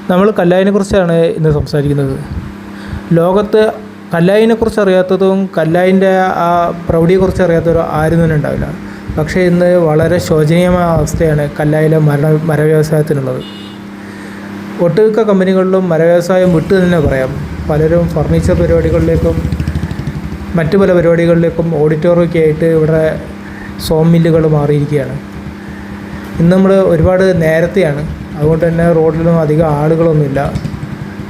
നമ്മൾ കല്ലായിനെക്കുറിച്ചാണ് ഇന്ന് സംസാരിക്കുന്നത്. ലോകത്ത് കല്ലായിനെക്കുറിച്ച് അറിയാത്തതും കല്ലായിൻ്റെ ആ പ്രൗഢിയെക്കുറിച്ച് അറിയാത്തവരും ആരും തന്നെ ഉണ്ടാവില്ല. പക്ഷേ ഇന്ന് വളരെ ശോചനീയമായ അവസ്ഥയാണ് കല്ലായിലെ മരവ്യവസായത്തിനുള്ളത്. ഒട്ടുമിക്ക കമ്പനികളിലും മരവ്യവസായം വിട്ടു തന്നെ പറയാം. പലരും ഫർണിച്ചർ പരിപാടികളിലേക്കും മറ്റു പല പരിപാടികളിലേക്കും ഓഡിറ്റോറിയമൊക്കെ ആയിട്ട് ഇവിടെ സോം മില്ലുകൾ മാറിയിരിക്കുകയാണ്. ഇന്ന് നമ്മൾ ഒരുപാട് നേരത്തെയാണ്, അതുകൊണ്ട് തന്നെ റോഡിലൊന്നും അധികം ആളുകളൊന്നുമില്ല.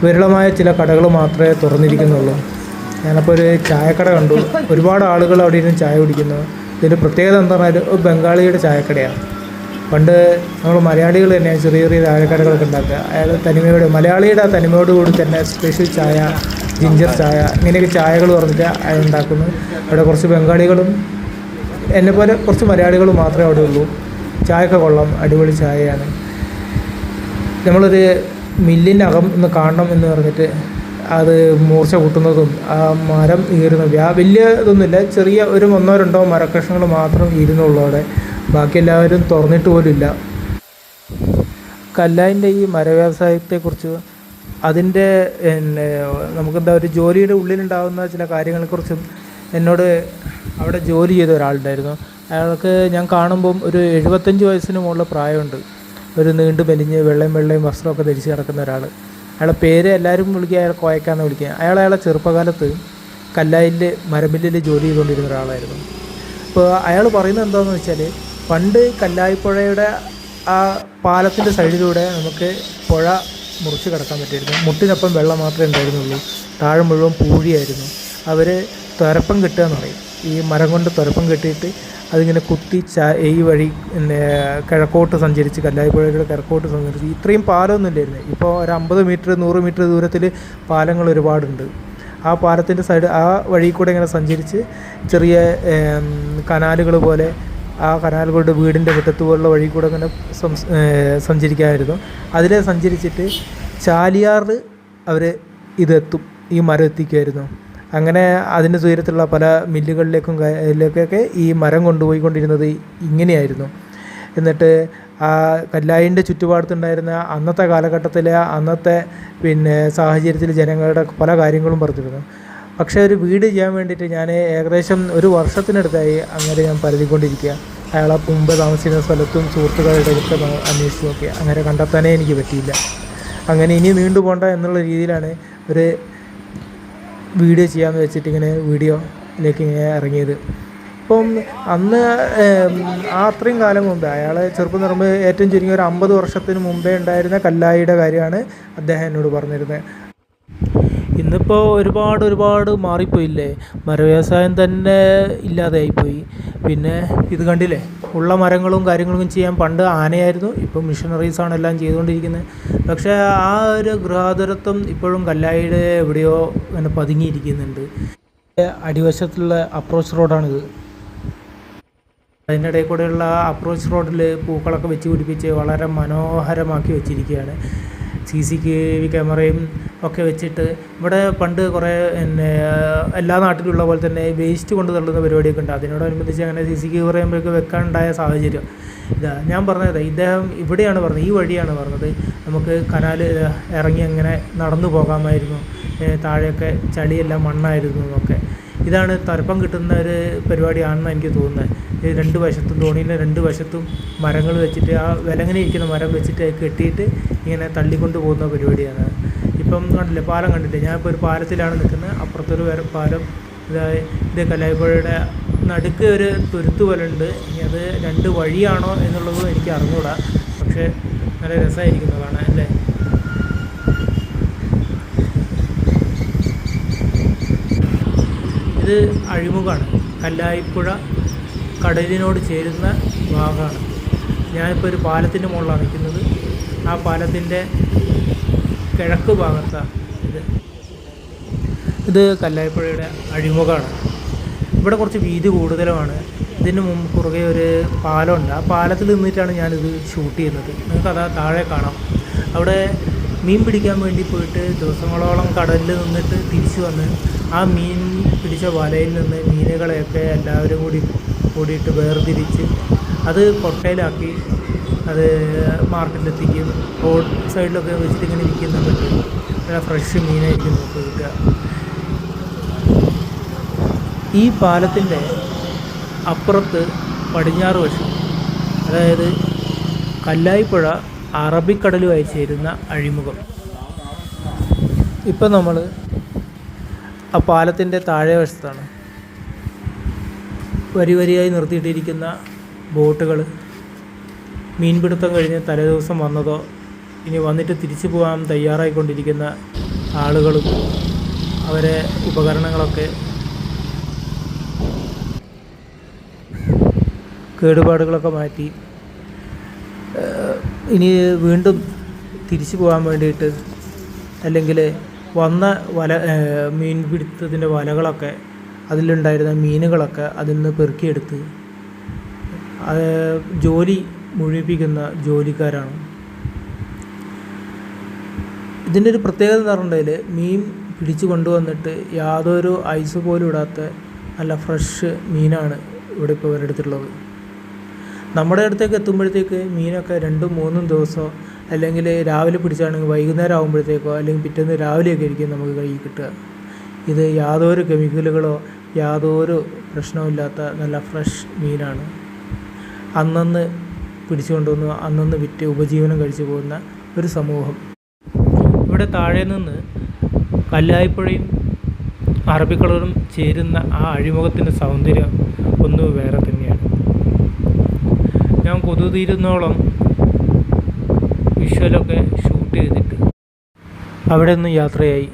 വിരളമായ ചില കടകൾ മാത്രമേ തുറന്നിരിക്കുന്നുള്ളൂ. ഞാനപ്പോൾ ഒരു ചായക്കട കണ്ടു. ഒരുപാട് ആളുകൾ അവിടെ ഇരുന്ന് ചായ കുടിക്കുന്നു. ഇതിൻ്റെ പ്രത്യേകത എന്താ പറഞ്ഞാൽ ബംഗാളിയുടെ ചായക്കടയാണ്. പണ്ട് നമ്മൾ മലയാളികൾ തന്നെ ചെറിയ ചെറിയ ചായക്കടകളൊക്കെ ഉണ്ടാക്കുക. മലയാളിയുടെ ആ തനിമയോടുകൂടി തന്നെ സ്പെഷ്യൽ ചായ, ജിഞ്ചർ ചായ, ഇങ്ങനെയൊക്കെ ചായകൾ പറഞ്ഞിട്ട് അയാൾ ഉണ്ടാക്കുന്നു. അവിടെ കുറച്ച് ബംഗാളികളും എന്നെപ്പോലെ കുറച്ച് മലയാളികളും മാത്രമേ അവിടെ ഉള്ളൂ. ചായയൊക്കെ കൊള്ളാം, അടിപൊളി ചായയാണ്. നമ്മളൊരു മില്ലിൻ്റെ അകം ഒന്ന് കാണണം എന്ന് പറഞ്ഞിട്ട് അത് മൂർച്ച കൂട്ടുന്നതും ആ മരം ഈറുന്നതും വലിയ ഇതൊന്നുമില്ല, ചെറിയ ഒരു 1-2 മരക്കഷ്ണങ്ങൾ മാത്രം ഈരുന്നുള്ളൂ അവിടെ. ബാക്കി എല്ലാവരും തുറന്നിട്ട് പോലും ഇല്ല. കല്ലായിൻ്റെ ഈ മരവ്യവസായത്തെക്കുറിച്ച് അതിൻ്റെ നമുക്കെന്താ ഒരു ജോലിയുടെ ഉള്ളിലുണ്ടാകുന്ന ചില കാര്യങ്ങളെക്കുറിച്ചും എന്നോട് അവിടെ ജോലി ചെയ്ത ഒരാളുണ്ടായിരുന്നു. അയാൾക്ക് ഞാൻ കാണുമ്പം ഒരു 75 വയസ്സിന് മുകളിൽ പ്രായമുണ്ട്. ഒരു നീണ്ടു മെലിഞ്ഞ് വെള്ളയും വസ്ത്രമൊക്കെ ധരിച്ച് കിടക്കുന്ന ഒരാൾ. അയാളുടെ പേര് എല്ലാവരും വിളിക്കുക അയാൾ കോയക്കാന്ന് വിളിക്കുക. അയാളെ ചെറുപ്പകാലത്ത് കല്ലായിൽ മരമില്ലിൽ ജോലി ചെയ്തുകൊണ്ടിരുന്ന ഒരാളായിരുന്നു. അപ്പോൾ അയാൾ പറയുന്നത് എന്താണെന്ന് വെച്ചാൽ, പണ്ട് കല്ലായിപ്പുഴയുടെ ആ പാലത്തിൻ്റെ സൈഡിലൂടെ നമുക്ക് പുഴ മുറിച്ച് കിടക്കാൻ പറ്റുമായിരുന്നു. മുട്ടിനൊപ്പം വെള്ളം മാത്രമേ ഉണ്ടായിരുന്നുള്ളൂ. താഴെ മുഴുവൻ പൂഴിയായിരുന്നു. അവർ തുരപ്പം കെട്ടുക എന്ന് പറയും. ഈ മരം കൊണ്ട് തുരപ്പം കെട്ടിയിട്ട് അതിങ്ങനെ കുത്തി ഈ വഴി കിഴക്കോട്ട് സഞ്ചരിച്ച്, കല്ലായിപ്പുഴയുടെ കിഴക്കോട്ട് സഞ്ചരിച്ച്. ഇത്രയും പാലമൊന്നും ഇല്ലായിരുന്നു. ഇപ്പോൾ ഒരു 50 മീറ്റർ 100 മീറ്റർ ദൂരത്തിൽ പാലങ്ങൾ ഒരുപാടുണ്ട്. ആ പാലത്തിൻ്റെ സൈഡ് ആ വഴി കൂടെ ഇങ്ങനെ സഞ്ചരിച്ച് ചെറിയ കനാലുകൾ പോലെ ആ കനാലുകളുടെ വീടിൻ്റെ മുറ്റത്ത് പോലുള്ള വഴി കൂടെ ഇങ്ങനെ സഞ്ചരിക്കാമായിരുന്നു. അതിൽ സഞ്ചരിച്ചിട്ട് ചാലിയാറിൽ അവർ ഇതെത്തും, ഈ മരം എത്തിക്കുമായിരുന്നു. അങ്ങനെ അതിൻ്റെ ദൂരത്തുള്ള പല മില്ലുകളിലേക്കൊക്കെ ഈ മരം കൊണ്ടുപോയിക്കൊണ്ടിരുന്നത് ഇങ്ങനെയായിരുന്നു. എന്നിട്ട് ആ കല്ലായിൻ്റെ ചുറ്റുപാടത്തുണ്ടായിരുന്ന അന്നത്തെ കാലഘട്ടത്തിലെ അന്നത്തെ സാഹചര്യത്തിൽ ജനങ്ങളുടെ പല കാര്യങ്ങളും പറഞ്ഞിരുന്നു. പക്ഷേ ഒരു വീട് ചെയ്യാൻ വേണ്ടിയിട്ട് ഞാൻ ഏകദേശം ഒരു വർഷത്തിനടുത്തായി അങ്ങനെ ഞാൻ പരതിക്കൊണ്ടിരിക്കുക. അയാളെ മുമ്പ് താമസിക്കുന്ന സ്ഥലത്തും സുഹൃത്തുക്കളുടെ ഒക്കെ അന്വേഷിച്ചു നോക്കി. അങ്ങനെ കണ്ടെത്താനേ എനിക്ക് പറ്റിയില്ല. അങ്ങനെ ഇനി നീണ്ടു പോകണ്ട എന്നുള്ള രീതിയിലാണ് ഒരു വീഡിയോ ചെയ്യാമെന്ന് വെച്ചിട്ട് ഇങ്ങനെ വീഡിയോയിലേക്ക് ഇങ്ങനെ ഇറങ്ങിയത്. ഇപ്പം അന്ന് അത്രയും കാലം മുമ്പേ അയാൾ ചെറുപ്പം പറയുമ്പോൾ ഏറ്റവും ചുരുങ്ങിയ ഒരു 50 വർഷത്തിന് മുമ്പേ ഉണ്ടായിരുന്ന കല്ലായിയുടെ കാര്യമാണ് അദ്ദേഹം എന്നോട് പറഞ്ഞിരുന്നത്. ഇന്നിപ്പോൾ ഒരുപാട് മാറിപ്പോയില്ലേ. മരവ്യവസായം തന്നെ ഇല്ലാതെയായിപ്പോയി. പിന്നെ ഇത് കണ്ടില്ലേ, ഉള്ള മരങ്ങളും കാര്യങ്ങളും ചെയ്യാൻ പണ്ട് ആനയായിരുന്നു, ഇപ്പം മിഷനറീസാണ് എല്ലാം ചെയ്തുകൊണ്ടിരിക്കുന്നത്. പക്ഷേ ആ ഒരു ഗൃഹാതുരത്വം ഇപ്പോഴും കല്ലായിയുടെ എവിടെയോ അങ്ങനെ പതുങ്ങിയിരിക്കുന്നുണ്ട്. അടിവശത്തുള്ള അപ്രോച്ച് റോഡാണിത്. അതിൻ്റെ ഇടയിൽ കൂടെയുള്ള അപ്രോച്ച് റോഡിൽ പൂക്കളൊക്കെ വെച്ച് പിടിപ്പിച്ച് വളരെ മനോഹരമാക്കി വെച്ചിരിക്കുകയാണ്. CCTV ക്യാമറയും ഒക്കെ വെച്ചിട്ട്. ഇവിടെ പണ്ട് കുറേ എല്ലാ നാട്ടിലുള്ള പോലെ തന്നെ വേസ്റ്റ് കൊണ്ട് തള്ളുന്ന പരിപാടിയൊക്കെ ഉണ്ട്. അതിനോടനുബന്ധിച്ച് അങ്ങനെ CCTV ക്യാമറയൊക്കെ വെക്കാനുണ്ടായ സാഹചര്യം ഇതാ ഞാൻ പറഞ്ഞത്. ഇദ്ദേഹം ഇവിടെയാണ് പറഞ്ഞത്, ഈ വഴിയാണ് പറഞ്ഞത് നമുക്ക് കനാൽ ഇറങ്ങി അങ്ങനെ നടന്നു പോകാമായിരുന്നു, താഴെയൊക്കെ ചളിയെല്ലാം മണ്ണായിരുന്നു എന്നൊക്കെ. ഇതാണ് തരപ്പം കിട്ടുന്ന ഒരു പരിപാടിയാണെന്ന് എനിക്ക് തോന്നുന്നത്. രണ്ട് വശത്തും തോണിയിലെ 2 വശത്തും മരങ്ങൾ വെച്ചിട്ട് ആ വിലങ്ങനെ ഇരിക്കുന്ന മരം വെച്ചിട്ട് കെട്ടിയിട്ട് ഇങ്ങനെ തള്ളിക്കൊണ്ട് പോകുന്ന പരിപാടിയാണ്. ഇപ്പം കണ്ടില്ലേ, പാലം കണ്ടില്ലേ, ഞാനിപ്പോൾ ഒരു പാലത്തിലാണ് നിൽക്കുന്നത്. അപ്പുറത്തൊരു പാലം. ഇത് കല്ലായിപ്പുഴയുടെ നടുക്ക് ഒരു തുരുത്ത് പോലെ ഉണ്ട്. ഇനി അത് 2 വഴിയാണോ എന്നുള്ളതും എനിക്ക് അറിഞ്ഞൂടാ. പക്ഷേ നല്ല രസമായിരിക്കുന്നു കാണാൻ അല്ലേ. ഇത് അഴിമുഖമാണ്. കല്ലായിപ്പുഴ കടലിനോട് ചേരുന്ന ഭാഗമാണ്. ഞാനിപ്പോൾ ഒരു പാലത്തിൻ്റെ മുകളിലാണ് നിൽക്കുന്നത്. ആ പാലത്തിൻ്റെ കിഴക്ക് ഭാഗത്താണ് ഇത് കല്ലായിപ്പുഴയുടെ അഴിമുഖമാണ്. ഇവിടെ കുറച്ച് വീതി കൂടുതലുമാണ്. ഇതിന് കുറുകെ ഒരു പാലമുണ്ട്. ആ പാലത്തിൽ നിന്നിട്ടാണ് ഞാനിത് ഷൂട്ട് ചെയ്യുന്നത്. നിങ്ങൾക്കത് താഴെ കാണാം. അവിടെ മീൻ പിടിക്കാൻ വേണ്ടി പോയിട്ട് ദിവസങ്ങളോളം കടലിൽ നിന്നിട്ട് തിരിച്ചു വന്ന് ആ മീൻ പിടിച്ച വലയിൽ നിന്ന് മീനുകളെയൊക്കെ എല്ലാവരും കൂടിയിട്ട് വേർതിരിച്ച് അത് കൊട്ടയിലാക്കി അത് മാർക്കറ്റിലെത്തിക്കും. റോഡ് സൈഡിലൊക്കെ വെച്ചിട്ട് ഇങ്ങനെ വിൽക്കുന്ന പറ്റും. നല്ല ഫ്രഷ് മീനായിരിക്കും നമുക്ക് കിട്ടുക. ഈ പാലത്തിൻ്റെ അപ്പുറത്ത് പടിഞ്ഞാറ് വശം, അതായത് കല്ലായിപ്പുഴ അറബിക്കടലുമായി ചേരുന്ന അഴിമുഖം. ഇപ്പം നമ്മൾ ആ പാലത്തിൻ്റെ താഴെ വശത്താണ്. വരിവരിയായി നിർത്തിയിട്ടിരിക്കുന്ന ബോട്ടുകൾ മീൻപിടുത്തം കഴിഞ്ഞ് തലേദിവസം വന്നതോ ഇനി വന്നിട്ട് തിരിച്ചു പോകാൻ തയ്യാറായിക്കൊണ്ടിരിക്കുന്ന ആളുകളും അവരെ ഉപകരണങ്ങളൊക്കെ കേടുപാടുകളൊക്കെ മാറ്റി ഇനി വീണ്ടും തിരിച്ചു പോകാൻ വേണ്ടിയിട്ട്, അല്ലെങ്കിൽ വന്ന മീൻപിടുത്തത്തിൻ്റെ വലകളൊക്കെ അതിലുണ്ടായിരുന്ന മീനുകളൊക്കെ അതിൽ നിന്ന് പെറുക്കിയെടുത്ത് ജോലി മുഴുവിപ്പിക്കുന്ന ജോലിക്കാരാണ്. ഇതിൻ്റെ ഒരു പ്രത്യേകത എന്ന് പറഞ്ഞിട്ടുണ്ടെങ്കിൽ മീൻ പിടിച്ചു കൊണ്ടുവന്നിട്ട് യാതൊരു ഐസ് പോലും ഇടാത്ത നല്ല ഫ്രഷ് മീനാണ് ഇവിടെ ഇപ്പോൾ ഇവരുടെ അടുത്തുള്ളത്. നമ്മുടെ അടുത്തേക്ക് എത്തുമ്പോഴത്തേക്ക് മീനൊക്കെ 2-3 ദിവസമോ അല്ലെങ്കിൽ രാവിലെ പിടിച്ചാണെങ്കിൽ വൈകുന്നേരം ആകുമ്പോഴത്തേക്കോ അല്ലെങ്കിൽ പിറ്റേന്ന് രാവിലെയൊക്കെ ആയിരിക്കും നമുക്ക് കയ്യിൽ കിട്ടുക. ഇത് യാതൊരു കെമിക്കലുകളോ യാതൊരു പ്രശ്നമില്ലാത്ത നല്ല ഫ്രഷ് മീനാണ്. അന്നന്ന് പിടിച്ചു കൊണ്ടുവന്ന് അന്നന്ന് വിറ്റ് ഉപജീവനം കഴിച്ചു പോകുന്ന ഒരു സമൂഹം. ഇവിടെ താഴെ നിന്ന് കല്ലായിപ്പുഴയും അറബിക്കടലും ചേരുന്ന ആ അഴിമുഖത്തിൻ്റെ സൗന്ദര്യം ഒന്ന് വേറെ തന്നെയാണ്. ഞാൻ കൊതുതീരുന്നോളം വിഷ്വലൊക്കെ ഷൂട്ട് ചെയ്തിട്ട് അവിടെ നിന്ന് യാത്രയായി.